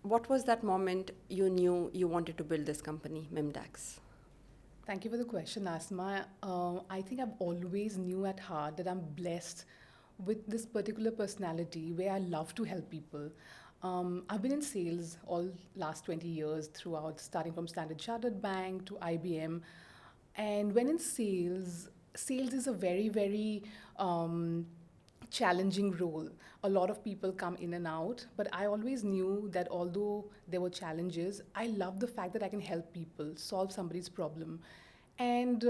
What was that moment you knew you wanted to build this company, Mimdax? Thank you for the question, Asma. I think I've always knew at heart that I'm blessed with this particular personality where I love to help people. I've been in sales all last 20 years throughout, starting from Standard Chartered Bank to IBM. And when in sales, sales is a very, very challenging role. A lot of people come in and out, but I always knew that although there were challenges, I love the fact that I can help people solve somebody's problem. And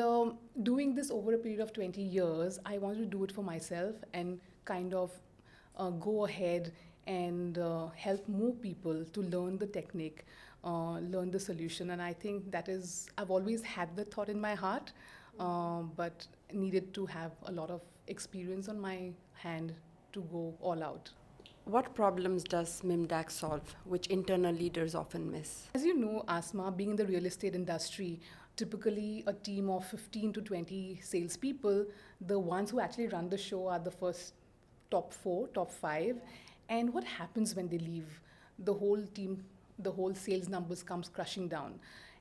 doing this over a period of 20 years, I wanted to do it for myself and kind of go ahead and help more people to learn the technique, learn the solution. And I think that is, I've always had the thought in my heart, but needed to have a lot of experience on my hand to go all out. What problems does Mimdax solve, which internal leaders often miss? As you know, Asma, being in the real estate industry, typically a team of 15 to 20 salespeople, the ones who actually run the show are the first top four, top five. And what happens when they leave? The whole team, the whole sales numbers comes crushing down.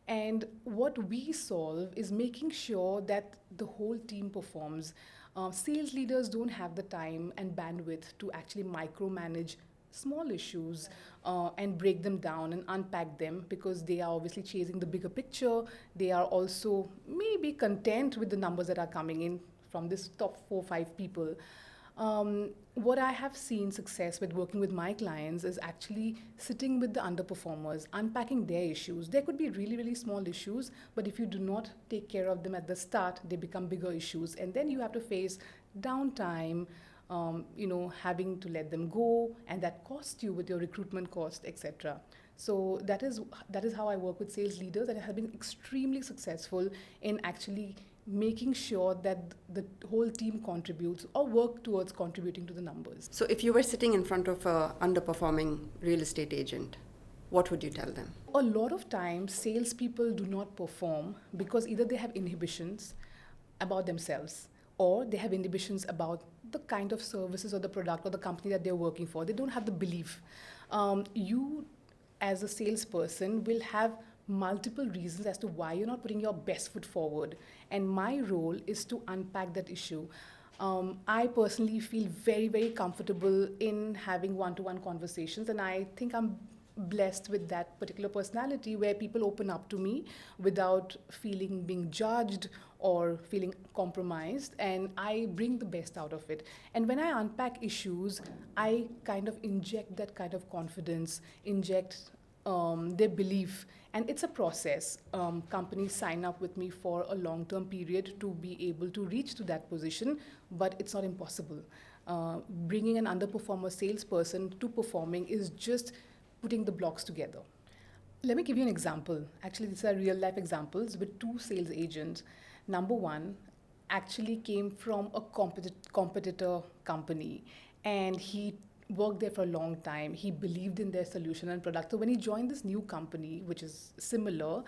And what we solve is making sure that the whole team performs. Sales leaders don't have the time and bandwidth to actually micromanage small issues and break them down and unpack them because they are obviously chasing the bigger picture. They are also maybe content with the numbers that are coming in from this top 4 or 5 people. What I have seen success with working with my clients is actually sitting with the underperformers, unpacking their issues. There could be really, really small issues, but if you do not take care of them at the start, they become bigger issues. And then you have to face downtime, having to let them go, and that costs you with your recruitment cost, etc. So that is how I work with sales leaders, and I have been extremely successful in actually making sure that the whole team contributes or work towards contributing to the numbers. So, if you were sitting in front of a underperforming real estate agent, what would you tell them? A lot of times, salespeople do not perform because either they have inhibitions about themselves or they have inhibitions about the kind of services or the product or the company that they're working for. They don't have the belief. You, as a salesperson, will have multiple reasons as to why you're not putting your best foot forward. And my role is to unpack that issue. I personally feel very, very comfortable in having one-to-one conversations, and I think I'm blessed with that particular personality where people open up to me without feeling being judged or feeling compromised, and I bring the best out of it. And when I unpack issues, I kind of inject that kind of confidence, inject their belief, and it's a process. Companies sign up with me for a long-term period to be able to reach to that position, but it's not impossible. Bringing an underperformer salesperson to performing is just putting the blocks together. Let me give you an example. Actually, these are real life examples with 2 sales agents. Number one actually came from a competitor company, and he worked there for a long time. He believed in their solution and product. So when he joined this new company, which is similar,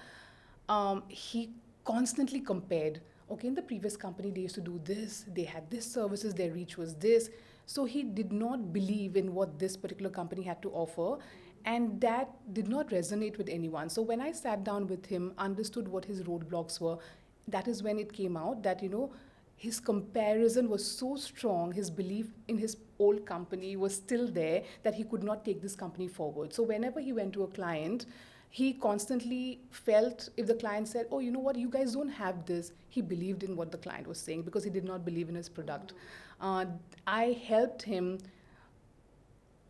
he constantly compared. Okay, in the previous company, they used to do this, they had this services, their reach was this. So he did not believe in what this particular company had to offer, and that did not resonate with anyone. So when I sat down with him, understood what his roadblocks were, that is when it came out that, his comparison was so strong, his belief in his old company was still there, that he could not take this company forward. So whenever he went to a client, he constantly felt if the client said, oh, you know what, you guys don't have this, he believed in what the client was saying because he did not believe in his product. I helped him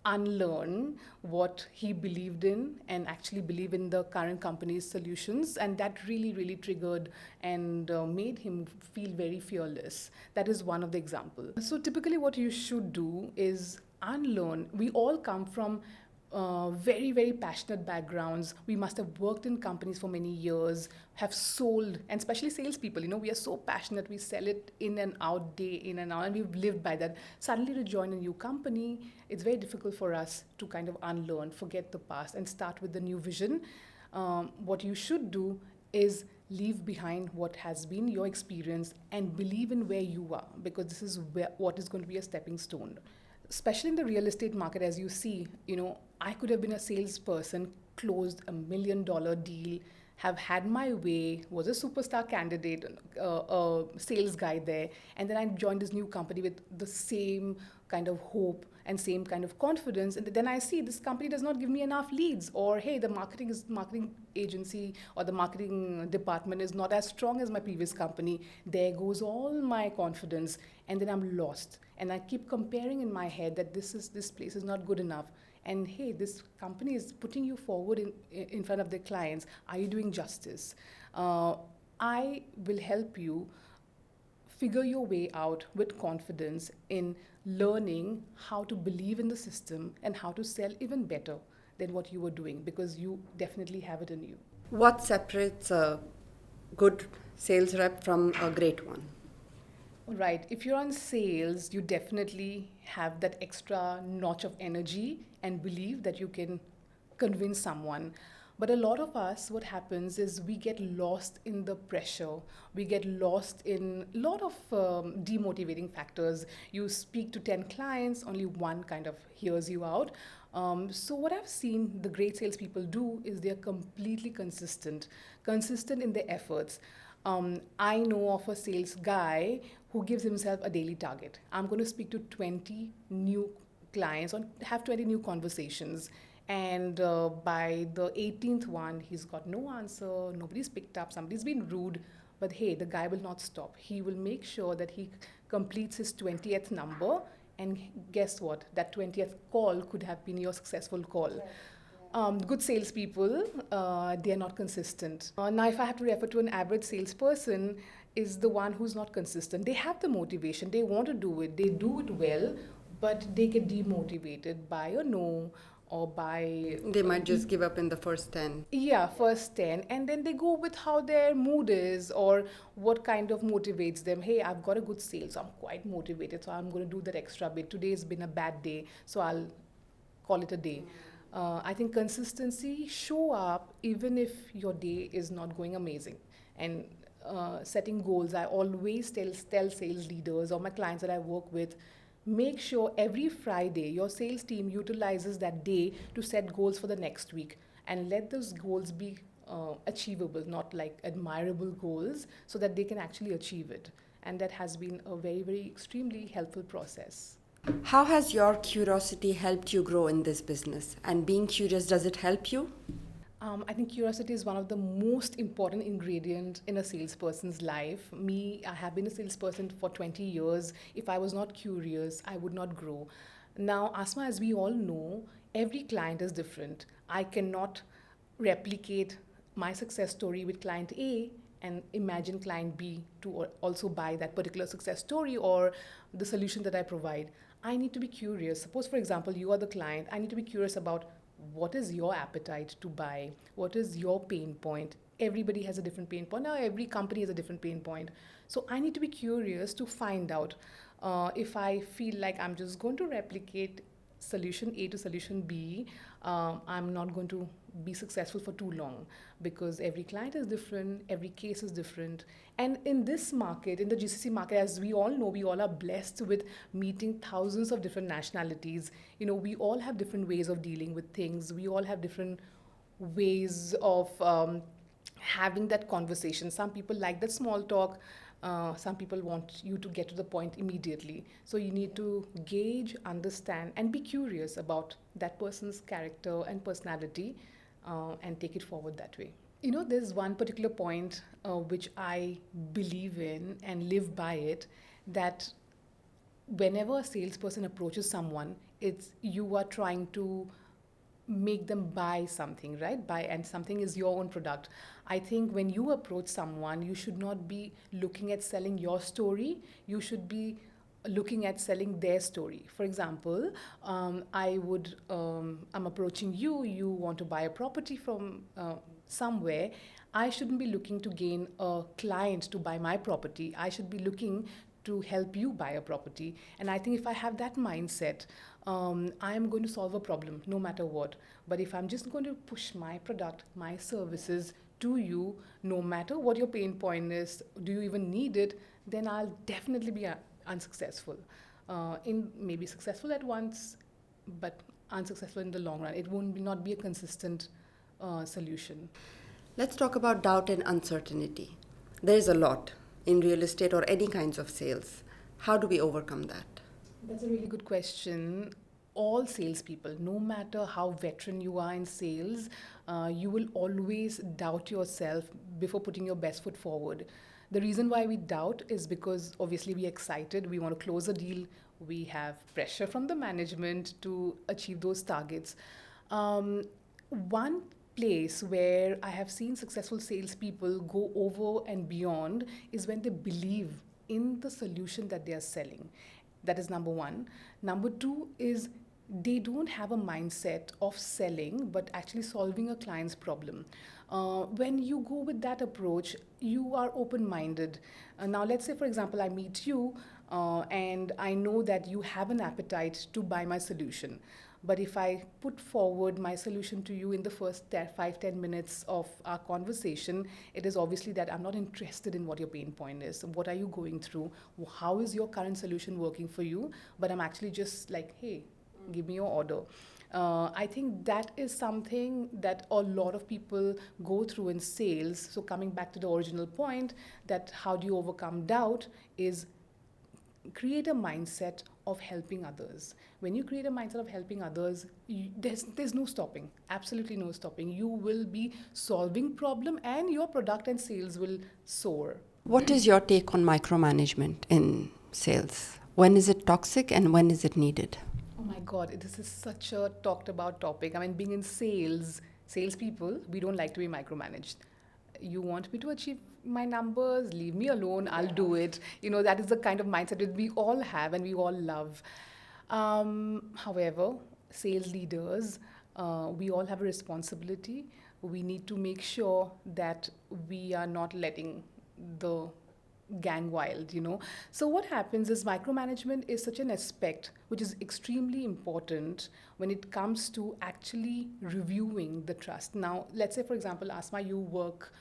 unlearn what he believed in and actually believe in the current company's solutions, and that really, really triggered and made him feel very fearless. That is one of the examples. So typically what you should do is unlearn. We all come from very, very passionate backgrounds. We must have worked in companies for many years, have sold, and especially salespeople, we are so passionate. We sell it in and out, day in and out, and we've lived by that. Suddenly to join a new company, it's very difficult for us to kind of unlearn, forget the past, and start with the new vision. What you should do is leave behind what has been your experience and believe in where you are, because this is what is going to be a stepping stone. especially in the real estate market, as you see, I could have been a salesperson, closed $1 million deal, have had my way, was a superstar candidate, a sales guy there, and then I joined this new company with the same kind of hope and same kind of confidence, and then I see this company does not give me enough leads, or hey, the marketing agency or the marketing department is not as strong as my previous company. There goes all my confidence, and then I'm lost, and I keep comparing in my head that this place is not good enough, and hey, this company is putting you forward in front of their clients. Are you doing justice? I will help you figure your way out with confidence in learning how to believe in the system and how to sell even better than what you were doing, because you definitely have it in you. What separates a good sales rep from a great one? Right. If you're on sales, you definitely have that extra notch of energy and believe that you can convince someone. But a lot of us, what happens is we get lost in the pressure. We get lost in a lot of demotivating factors. You speak to 10 clients, only one kind of hears you out. So what I've seen the great salespeople do is they're completely consistent in their efforts. I know of a sales guy who gives himself a daily target. I'm going to speak to 20 new clients or have 20 new conversations. And by the 18th one, he's got no answer, nobody's picked up, somebody's been rude. But hey, the guy will not stop. He will make sure that he completes his 20th number. And guess what? That 20th call could have been your successful call. Good salespeople, they are not consistent. Now, if I have to refer to an average salesperson, is the one who's not consistent. They have the motivation, they want to do it, they do it well, but they get demotivated by a no or by They might just give up in the first 10. yeah, first 10, and then they go with how their mood is or what kind of motivates them. Hey, I've got a good sale, so I'm quite motivated, so I'm going to do that extra bit. Today's been a bad day, so I'll call it a day. I think consistency, show up even if your day is not going amazing. And setting goals, I always tell sales leaders or my clients that I work with, make sure every Friday your sales team utilizes that day to set goals for the next week, and let those goals be achievable, not like admirable goals, so that they can actually achieve it. And that has been a very, very extremely helpful process. How has your curiosity helped you grow in this business? And being curious, does it help you? I think curiosity is one of the most important ingredients in a salesperson's life. Me, I have been a salesperson for 20 years. If I was not curious, I would not grow. Now, Asma, as we all know, every client is different. I cannot replicate my success story with client A and imagine client B to also buy that particular success story or the solution that I provide. I need to be curious. Suppose, for example, you are the client. I need to be curious about what is your appetite to buy? What is your pain point? Everybody has a different pain point. Now, every company has a different pain point. So I need to be curious to find out if I feel like I'm just going to replicate solution A to solution B, I'm not going to be successful for too long, because every client is different, every case is different. And in this market, in the GCC market, as we all know, we all are blessed with meeting thousands of different nationalities. We all have different ways of dealing with things. We all have different ways of having that conversation. Some people like that small talk. Some people want you to get to the point immediately. So you need to gauge, understand, and be curious about that person's character and personality, and take it forward that way. There's one particular point which I believe in and live by it, that whenever a salesperson approaches someone, it's you are trying to make them buy something, right? And something is your own product. I think when you approach someone, you should not be looking at selling your story. You should be looking at selling their story. For example, I'm approaching you. You want to buy a property from somewhere. I shouldn't be looking to gain a client to buy my property. I should be looking to help you buy a property. And I think if I have that mindset, I'm going to solve a problem no matter what. But if I'm just going to push my product, my services to you, no matter what your pain point is, do you even need it, then I'll definitely be unsuccessful. in maybe successful at once, but unsuccessful in the long run. It won't be, not be a consistent solution. Let's talk about doubt and uncertainty. There's a lot in real estate or any kinds of sales. How do we overcome that? That's a really good question. All salespeople, no matter how veteran you are in sales, you will always doubt yourself before putting your best foot forward. The reason why we doubt is because obviously we're excited, we want to close a deal, we have pressure from the management to achieve those targets. One place where I have seen successful salespeople go over and beyond is when they believe in the solution that they are selling. That is number one. Number two is they don't have a mindset of selling, but actually solving a client's problem. When you go with that approach, you are open minded. Now, let's say, for example, I meet you and I know that you have an appetite to buy my solution. But if I put forward my solution to you in the first 5-10 minutes of our conversation, it is obviously that I'm not interested in what your pain point is. What are you going through? How is your current solution working for you? But I'm actually just like, hey, give me your order. I think that is something that a lot of people go through in sales. So coming back to the original point, that how do you overcome doubt is create a mindset of helping others. When you create a mindset of helping others, there's no stopping, absolutely no stopping. You will be solving problem and your product and sales will soar. What is your take on micromanagement in sales? When is it toxic and when is it needed? Oh my God, this is such a talked about topic. I mean, being in salespeople, we don't like to be micromanaged. You want me to achieve my numbers, leave me alone, I'll do it. That is the kind of mindset that we all have and we all love. However, sales leaders, we all have a responsibility. We need to make sure that we are not letting the gang wild. So what happens is micromanagement is such an aspect which is extremely important when it comes to actually reviewing the trust. Now, let's say, for example, Asma, you work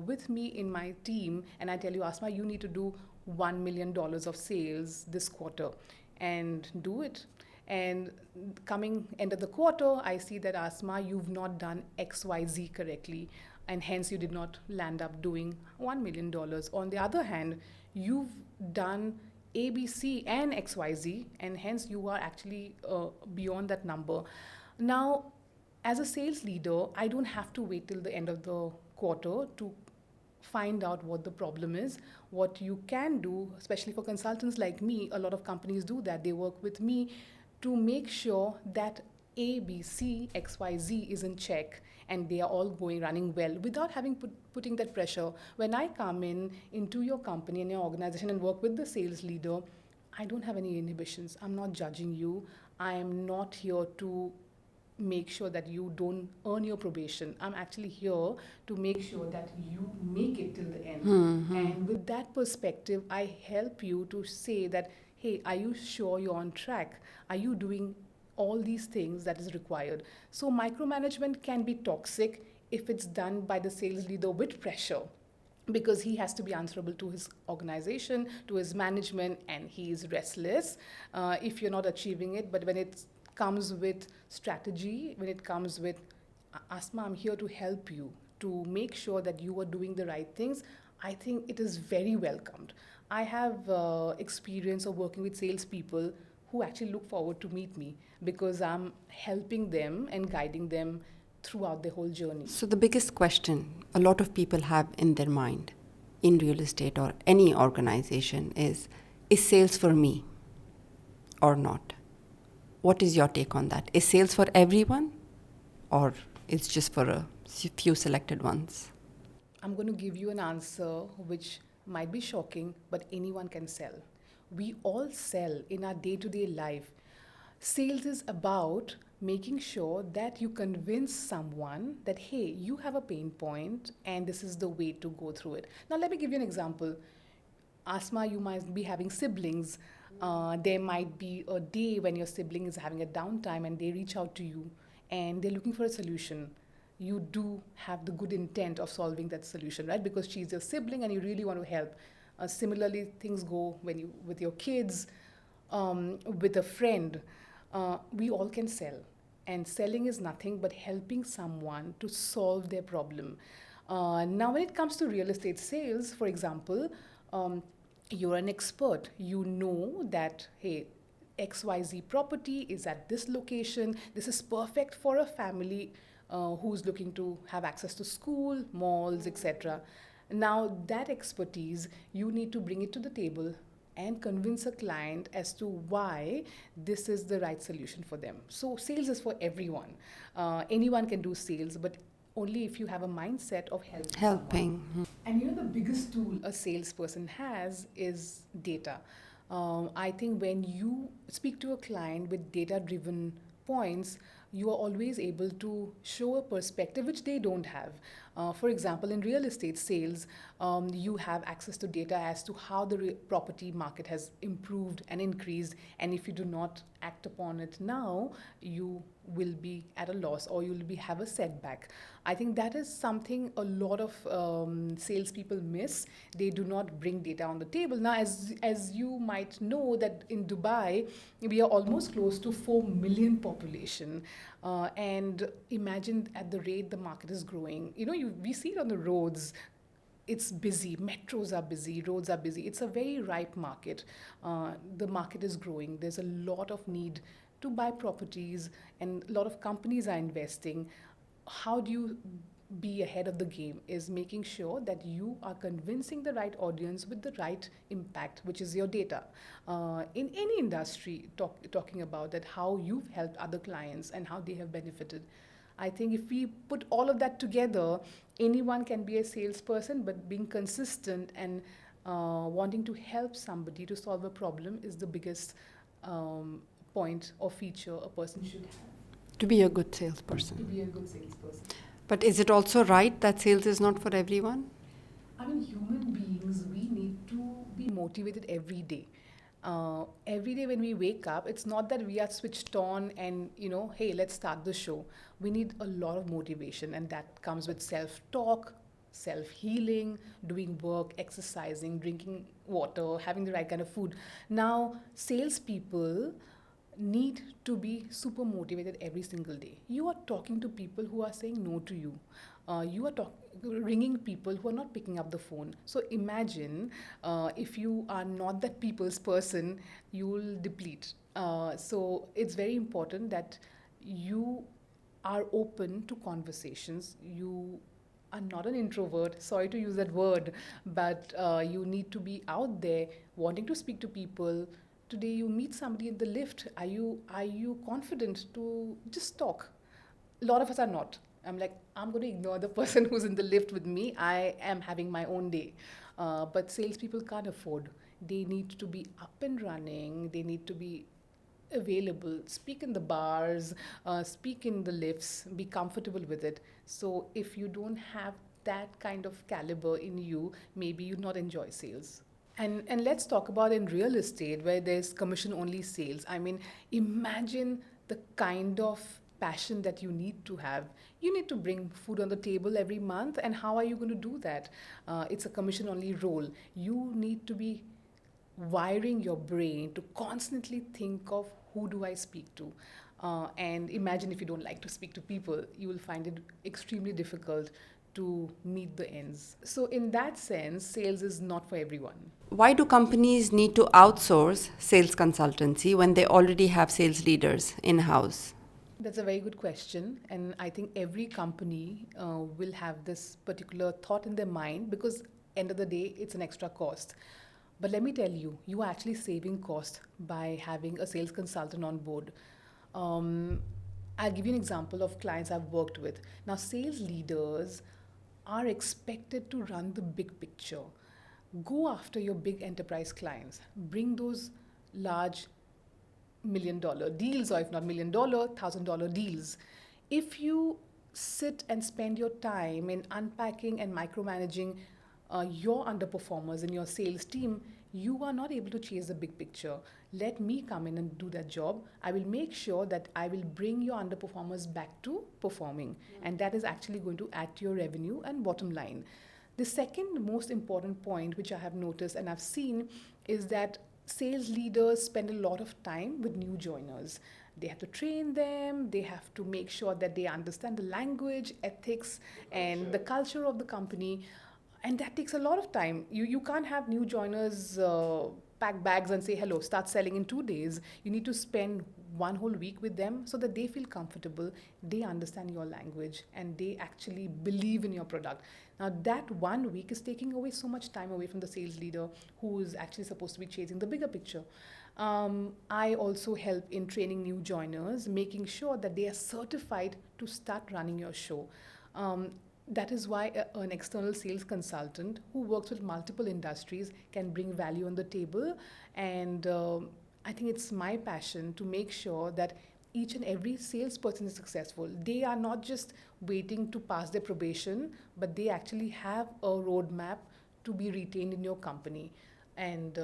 with me in my team, and I tell you, Asma, you need to do $1 million of sales this quarter, and do it. And coming end of the quarter, I see that, Asma, you've not done XYZ correctly, and hence you did not land up doing $1 million. On the other hand, you've done ABC and XYZ, and hence you are actually beyond that number. Now, as a sales leader, I don't have to wait till the end of the quarter to find out what the problem is. What you can do, especially for consultants like me, a lot of companies do that. They work with me to make sure that A, B, C, X, Y, Z is in check and they are all running well without having putting that pressure. When I come into your company and your organization and work with the sales leader, I don't have any inhibitions. I'm not judging you. I am not here to make sure that you don't earn your probation. I'm actually here to make sure that you make it till the end. And with that perspective, I help you to say that, hey, are you sure you're on track? Are you doing all these things that is required? So micromanagement can be toxic if it's done by the sales leader with pressure, because he has to be answerable to his organization, to his management, and he is restless if you're not achieving it. But when it comes with strategy, when it comes with, Asma, I'm here to help you, to make sure that you are doing the right things, I think it is very welcomed. I have experience of working with salespeople who actually look forward to meet me because I'm helping them and guiding them throughout their whole journey. So, the biggest question a lot of people have in their mind in real estate or any organization is sales for me or not? What is your take on that? Is sales for everyone or it's just for a few selected ones? I'm going to give you an answer which might be shocking, but anyone can sell. We all sell in our day-to-day life. Sales is about making sure that you convince someone that, hey, you have a pain point and this is the way to go through it. Now, let me give you an example. Asma, you might be having siblings. There might be a day when your sibling is having a downtime and they reach out to you and they're looking for a solution. You do have the good intent of solving that solution, right? Because she's your sibling and you really want to help. Similarly, things go with your kids. with a friend, we all can sell. And selling is nothing but helping someone to solve their problem. Now, when it comes to real estate sales, for example, you're an expert. You know that, hey, XYZ property is at this location. This is perfect for a family who's looking to have access to school, malls, etc. Now, that expertise, you need to bring it to the table and convince a client as to why this is the right solution for them. So, sales is for everyone. Anyone can do sales, but only if you have a mindset of helping someone. Helping. And the biggest tool a salesperson has is data. I think when you speak to a client with data driven points, you are always able to show a perspective which they don't have. For example, in real estate sales, you have access to data as to how the property market has improved and increased, and if you do not act upon it now, you will be at a loss or you'll be have a setback. I think that is something a lot of salespeople miss. They do not bring data on the table. Now, as you might know, that in Dubai we are almost close to 4 million population, and imagine at the rate the market is growing. We see it on the roads. It's busy, metros are busy, roads are busy. It's a very ripe market. The market is growing. There's a lot of need to buy properties, and a lot of companies are investing. How do you be ahead of the game is making sure that you are convincing the right audience with the right impact, which is your data. In any industry, talking about that, how you've helped other clients and how they have benefited. I think if we put all of that together, anyone can be a salesperson, but being consistent and wanting to help somebody to solve a problem is the biggest point or feature a person should have To be a good to salesperson. be a good salesperson. But is it also right that sales is not for everyone? I mean, human beings, we need to be motivated every day. Every day when we wake up, it's not that we are switched on and, hey, let's start the show. We need a lot of motivation, and that comes with self talk, self healing, doing work, exercising, drinking water, having the right kind of food. Now, salespeople need to be super motivated every single day. You are talking to people who are saying no to you. You are ringing people who are not picking up the phone. So imagine if you are not that people's person, you will deplete. So it's very important that you are open to conversations. You are not an introvert, sorry to use that word, but you need to be out there wanting to speak to people. Today you meet somebody in the lift, are you confident to just talk? A lot of us are not. I'm like, I'm going to ignore the person who's in the lift with me. I am having my own day. But salespeople can't afford. They need to be up and running. They need to be available, speak in the bars, speak in the lifts, be comfortable with it. So if you don't have that kind of caliber in you, maybe you not enjoy sales. And let's talk about in real estate where there's commission only sales. I mean, imagine the kind of passion that you need to have. You need to bring food on the table every month, and how are you going to do that? It's a commission only role. You need to be wiring your brain to constantly think of who do I speak to. And imagine if you don't like to speak to people, you will find it extremely difficult to meet the ends. So, in that sense, sales is not for everyone. Why do companies need to outsource sales consultancy when they already have sales leaders in house? That's a very good question, and I think every company will have this particular thought in their mind because end of the day, it's an extra cost. But let me tell you, you are actually saving cost by having a sales consultant on board. Um, I'll give you an example of clients I've worked with. Now, sales leaders are expected to run the big picture. Go after your big enterprise clients. Bring those large $1 million deals, or if not $1 million, $1,000 deals. If you sit and spend your time in unpacking and micromanaging your underperformers in your sales team, you are not able to chase the big picture. Let me come in and do that job. I will make sure that I will bring your underperformers back to performing, and that is actually going to add to your revenue and bottom line. The second most important point, which I have noticed and I've seen, is that sales leaders spend a lot of time with new joiners. They have to train them, they have to make sure that they understand the language, ethics, and the culture of the company. And that takes a lot of time. You can't have new joiners pack bags and say, hello, start selling in 2 days. You need to spend one whole week with them so that they feel comfortable, they understand your language, and they actually believe in your product. Now, that 1 week is taking away so much time away from the sales leader who is actually supposed to be chasing the bigger picture. I also help in training new joiners, making sure that they are certified to start running your show. That is why an external sales consultant who works with multiple industries can bring value on the table. And I think it's my passion to make sure that each and every salesperson is successful. They are not just waiting to pass their probation, but they actually have a roadmap to be retained in your company and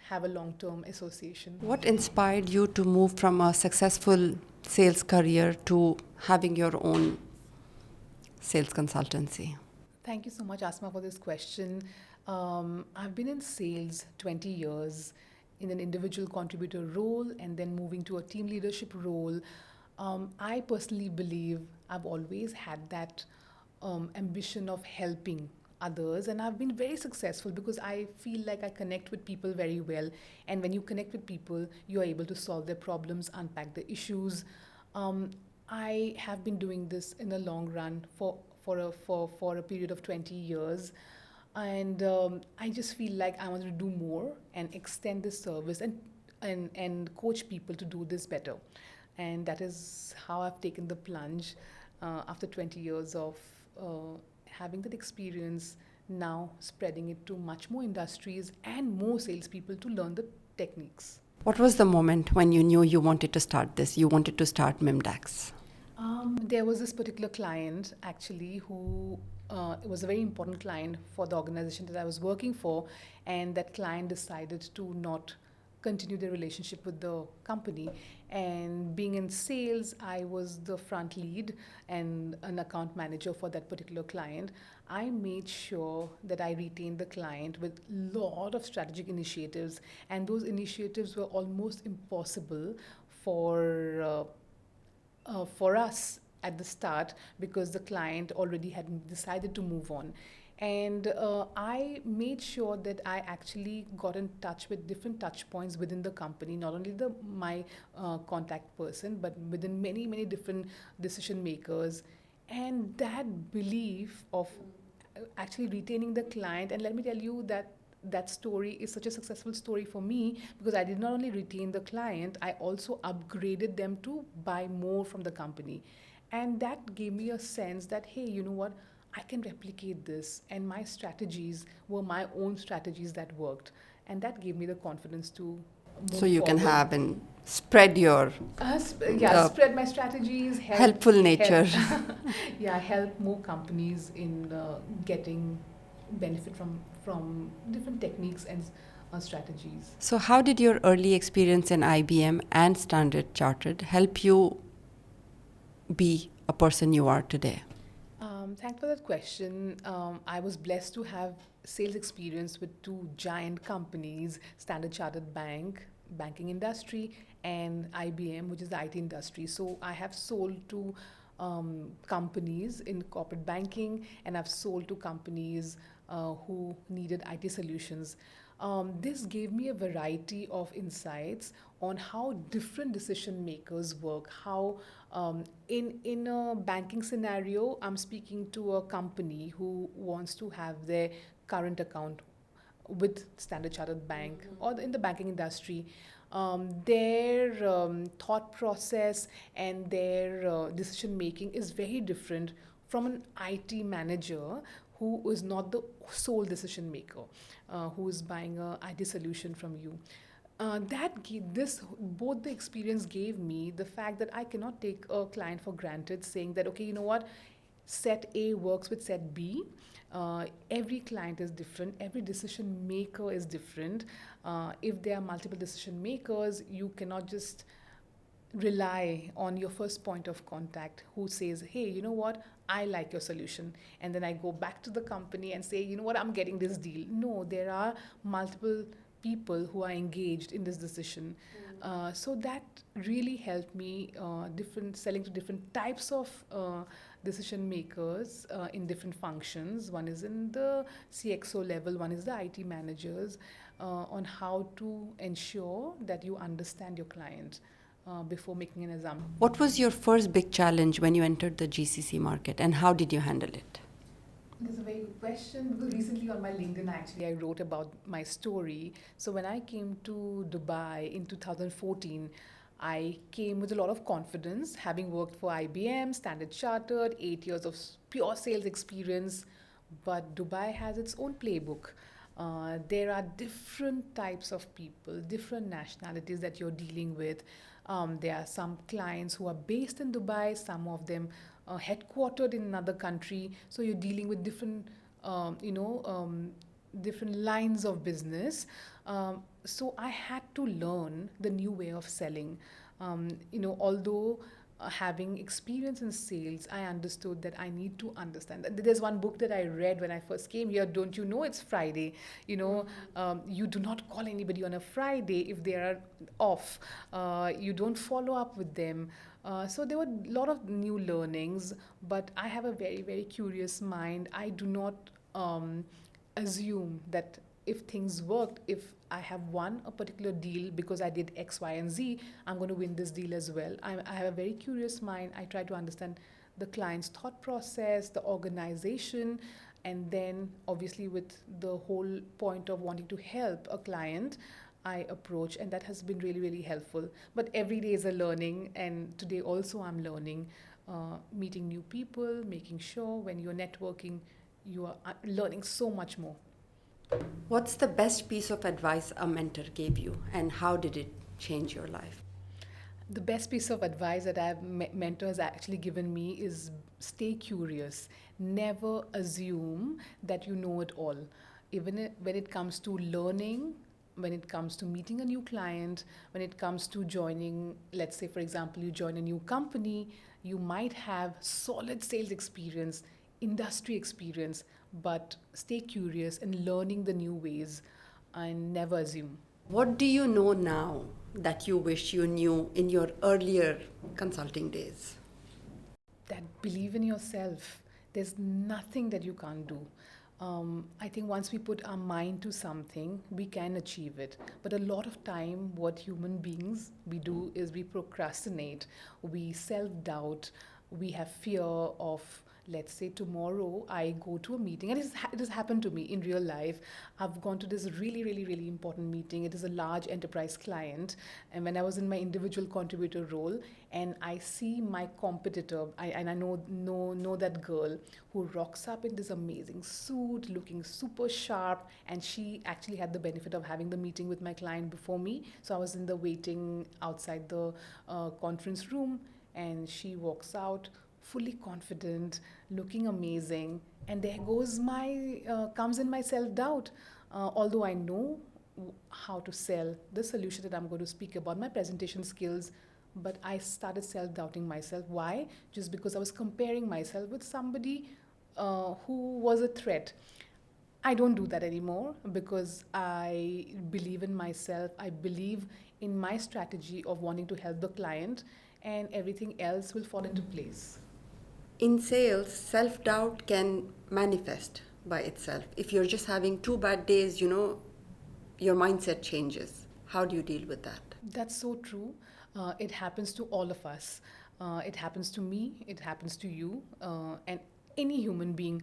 have a long term association. What inspired you to move from a successful sales career to having your own sales consultancy? Thank you so much, Asma, for this question. I've been in sales 20 years in an individual contributor role and then moving to a team leadership role. I personally believe I've always had that ambition of helping others, and I've been very successful because I feel like I connect with people very well. And when you connect with people, you are able to solve their problems, unpack the issues. Um, I have been doing this in the long run for a period of 20 years. And I just feel like I want to do more and extend this service and coach people to do this better. And that is how I've taken the plunge after 20 years of having that experience, now spreading it to much more industries and more salespeople to learn the techniques. What was the moment when you knew you wanted to start this? You wanted to start Mimdax? There was this particular client actually who it was a very important client for the organization that I was working for, and that client decided to not continue their relationship with the company. And being in sales, I was the front lead and an account manager for that particular client. I made sure that I retained the client with a lot of strategic initiatives, and those initiatives were almost impossible for us at the start because the client already had decided to move on. And I made sure that I actually got in touch with different touch points within the company, not only my contact person, but within many different decision makers. And that belief of actually retaining the client, and let me tell you that that story is such a successful story for me because I did not only retain the client, I also upgraded them to buy more from the company. And that gave me a sense that, hey, you know what? I can replicate this. And my strategies were my own strategies that worked. And that gave me the confidence to So move you can forward. have and spread your Spread my strategies, helpful nature. help more companies in getting benefit from different techniques and strategies. So, how did your early experience in IBM and Standard Chartered help you be a person you are today? Thanks for that question. I was blessed to have sales experience with two giant companies, Standard Chartered Bank, banking industry, and IBM, which is the IT industry. So I have sold to companies in corporate banking, and I've sold to companies who needed IT solutions. This gave me a variety of insights on how different decision makers work. How in a banking scenario, I'm speaking to a company who wants to have their current account with Standard Chartered Bank or in the banking industry. Their thought process and their decision making is very different from an IT manager who is not the sole decision maker, who is buying a IT solution from you. This both the experience gave me the fact that I cannot take a client for granted, saying that okay, you know what, set A works with set B. Every client is different. Every decision maker is different. If there are multiple decision makers, you cannot just rely on your first point of contact who says, hey, you know what, I like your solution. And then I go back to the company and say, you know what, I'm getting this deal. No, there are multiple people who are engaged in this decision. So that really helped me different selling to different types of decision makers in different functions. One is in the CXO level, one is the IT managers, on how to ensure that you understand your client before making an assumption. What was your first big challenge when you entered the GCC market, and how did you handle it? That's a very good question, because recently on my LinkedIn, actually, I wrote about my story. So when I came to Dubai in 2014, I came with a lot of confidence, having worked for IBM, Standard Chartered, 8 years of pure sales experience. But Dubai has its own playbook. There are different types of people, different nationalities that you're dealing with. There are some clients who are based in Dubai, some of them headquartered in another country. So you're dealing with different, different lines of business. So I had to learn the new way of selling. Although having experience in sales, I understood that I need to understand. There's one book that I read when I first came here. Don't you know it's Friday? You do not call anybody on a Friday if they are off. You don't follow up with them. So there were a lot of new learnings, but I have a very, very curious mind. I do not assume that if things worked, if I have won a particular deal because I did X, Y, and Z, I'm going to win this deal as well. I have a very curious mind. I try to understand the client's thought process, the organization, and then obviously with the whole point of wanting to help a client, I approach, and that has been really, really helpful. But every day is a learning, and today also I'm learning, meeting new people, making sure when you're networking, you are learning so much more. What's the best piece of advice a mentor gave you, and how did it change your life? The best piece of advice that mentors actually given me is stay curious. Never assume that you know it all. When it comes to learning, when it comes to meeting a new client, when it comes to joining, let's say, for example, you join a new company, you might have solid sales experience, industry experience, but stay curious and learning the new ways and never assume. What do you know now that you wish you knew in your earlier consulting days? That believe in yourself. There's nothing that you can't do. I think once we put our mind to something, we can achieve it. But a lot of time, what human beings we do is we procrastinate, we self doubt, we have fear of, let's say tomorrow I go to a meeting, and it has happened to me in real life. I've gone to this really, really, really important meeting. It is a large enterprise client, and when I was in my individual contributor role, and I see my competitor, and I know that girl who rocks up in this amazing suit, looking super sharp, and she actually had the benefit of having the meeting with my client before me. So I was in the waiting outside the conference room, and she walks out fully confident, looking amazing, and there goes my comes in my self doubt. Although I know how to sell the solution that I'm going to speak about, my presentation skills, but I started self doubting myself. Why? Just because I was comparing myself with somebody who was a threat. I don't do that anymore because I believe in myself. I believe in my strategy of wanting to help the client, and everything else will fall into place. In sales, self doubt can manifest by itself. If you're just having 2 bad days, your mindset changes. How do you deal with that? That's so true. It happens to all of us. It happens to me, it happens to you, and any human being.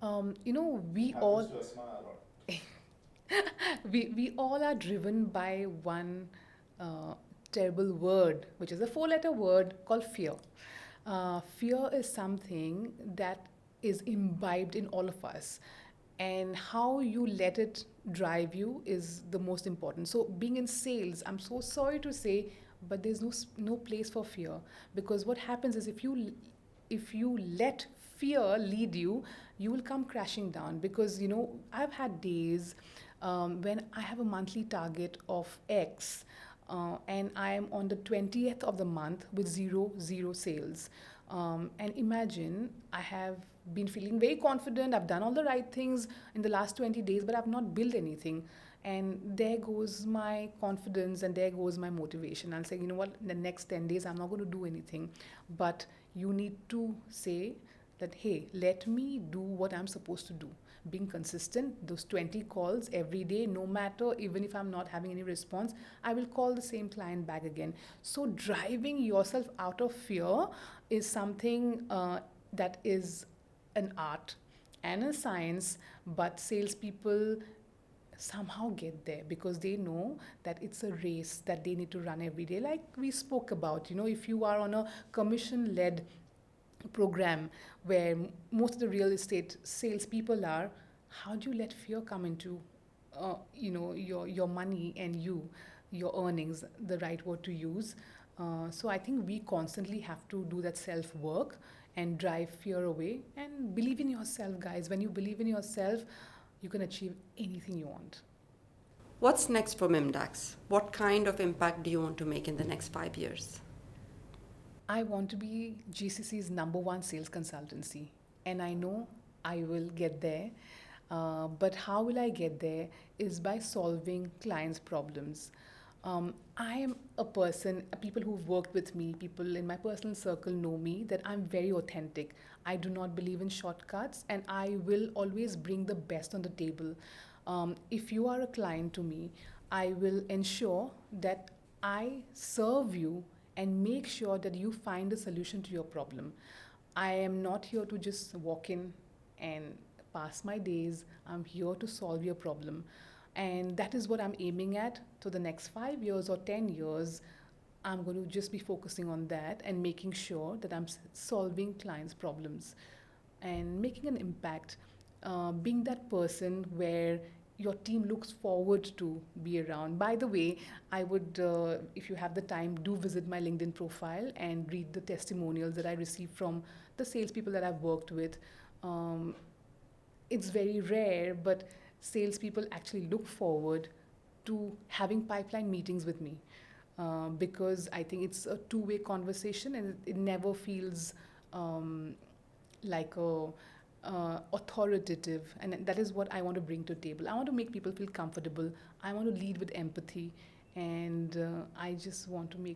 We all. Happens to Asma a lot. We all are driven by one terrible word, which is a four-letter word called fear. Fear is something that is imbibed in all of us, and how you let it drive you is the most important. So, being in sales, I'm so sorry to say, but there's no place for fear, because what happens is if you let fear lead you, you will come crashing down. Because I've had days when I have a monthly target of X, and I am on the 20th of the month with zero sales. And imagine, I have been feeling very confident, I've done all the right things in the last 20 days, but I've not built anything. And there goes my confidence and there goes my motivation. I'll say, you know what, in the next 10 days, I'm not going to do anything. But you need to say that, hey, let me do what I'm supposed to do. Being consistent, those 20 calls every day, no matter, even if I'm not having any response, I will call the same client back again. So, driving yourself out of fear is something that is an art and a science, but salespeople somehow get there because they know that it's a race that they need to run every day. Like we spoke about, if you are on a commission led program where most of the real estate salespeople are, how do you let fear come into your money and your earnings, the right word to use. So I think we constantly have to do that self work and drive fear away and believe in yourself, guys. When you believe in yourself, you can achieve anything you want. What's next for Mimdax? What kind of impact do you want to make in the next 5 years? I want to be GCC's number one sales consultancy, and I know I will get there. But how will I get there is by solving clients' problems. I am a person, people who've worked with me, people in my personal circle know me that I'm very authentic. I do not believe in shortcuts, and I will always bring the best on the table. If you are a client to me, I will ensure that I serve you and make sure that you find a solution to your problem. I am not here to just walk in and pass my days. I'm here to solve your problem. And that is what I'm aiming at. So the next 5 years or 10 years, I'm going to just be focusing on that and making sure that I'm solving clients' problems and making an impact, being that person where your team looks forward to be around. By the way, I would, if you have the time, do visit my LinkedIn profile and read the testimonials that I received from the salespeople that I've worked with. Um, it's very rare, but salespeople actually look forward to having pipeline meetings with me, because I think it's a two-way conversation and it never feels like a authoritative, and that is what I want to bring to the table. I want to make people feel comfortable. I want to lead with empathy, and I just want to make